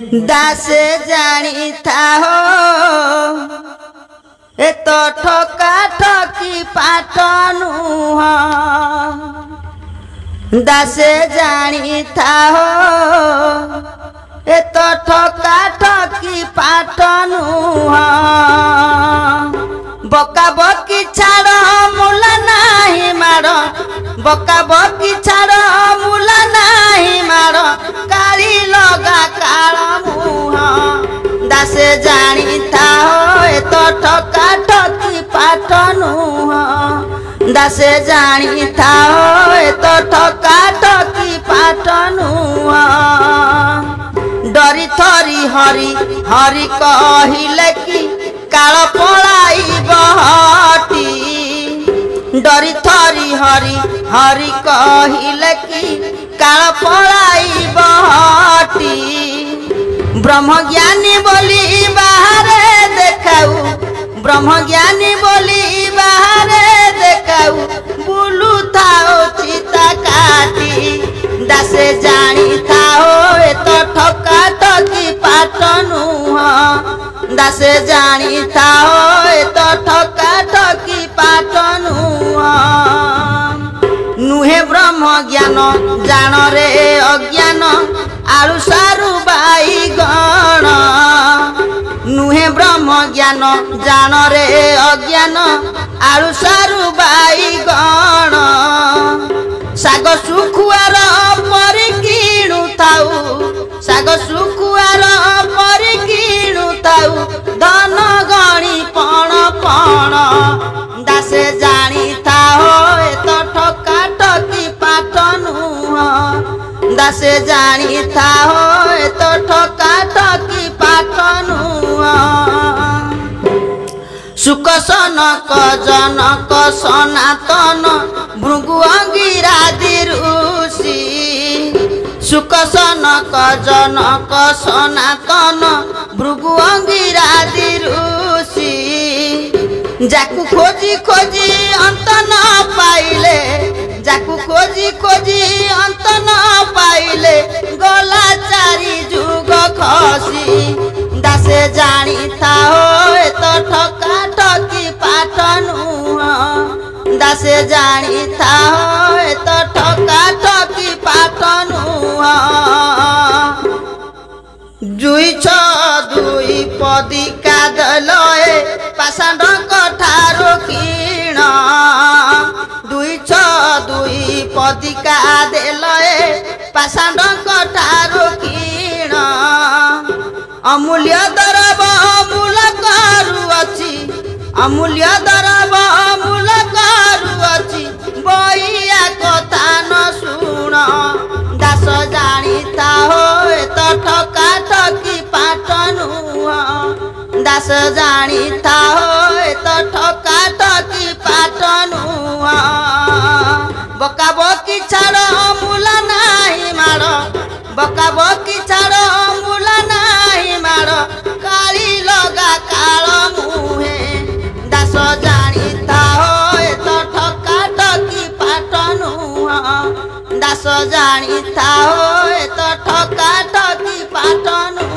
दासे जानी था हो ए तो ठोका ठोकी पाटनु दासे जानी था हो ए तो ठोका ठोकी पाटनु बका बकी छाड़ मुला नाही मारो बका बकी छाड़ मुला नाही मारो काली लगा काला मुह दासे जानी था हो ए तो ठोका ठोकी पाटनु दासे जानी था हो ए तो ठोका ठोकी पाटनु डरी थरी हरी हरी कहिले कि काल पलाई बहटी डरी थरी हरी हरी कहिले कि काल पलाई बहटी ब्रह्मज्ञानी बोली बाहरे देखाऊ ब्रह्मज्ञानी बोली बाहरे देखाऊ बुलू थाओ चिता काटी दासे जानी थाओ ए तो ठोका ठोकी पाटनु दासे जानी थाओ ए तो ठोका ठोकी पाटनु नुहे ब्रह्म ज्ञान जान रे अज्ञान आलू सारू बाई गण नुहे ब्रह्म ज्ञान जान रे अज्ञान आलू सारू बाई गण साग सुखुआर परी किणु थाऊ साग सुखुआर परी किणु थाऊ धन गणी पण पण दासे जानी थाओ ए तो ठोका ठोकी पाटनु दासे जानी थाओ ए तो ठोका ठोकी पाटनु सुख सनक जनक सनातन भृगु अंगिरादि ऋषि सुख सनक जनक सनातन भृगु अंगिरादि ऋषि जाकु खोजी खोजी अंत न पाइले जाकु खोजी खोजी अंत न पाइले गला चारि जुग खसी दासे जानी थाओ ए तो ठोका ठोकी पाटनु दासे जानी थाओ ए तो ठोका ठोकी पाटनु जुई छ दुई पदी कादलए पाषाण कठारो किण दुई छ दुई पदी कादेलए पाषाण कठारो किण अमूल्य दरब मूल करुअछि अमूल्य दरब मूल करुअछि बइया कथा न सुण दास जानी थाओ ए तो ठोका ठोकी पाटनु दास जानी थाओ ए तो ठोका ठोकी पाटनु बका बकी छाड़ मूला नाही मार बका बकी छाड़ मूला नाही मार काली लगा काल मुहे दास जानी थाओ ए तो ठोका ठोकी पाटनु दास जानी थाओ ए तो ठोका ठोकी पाटनु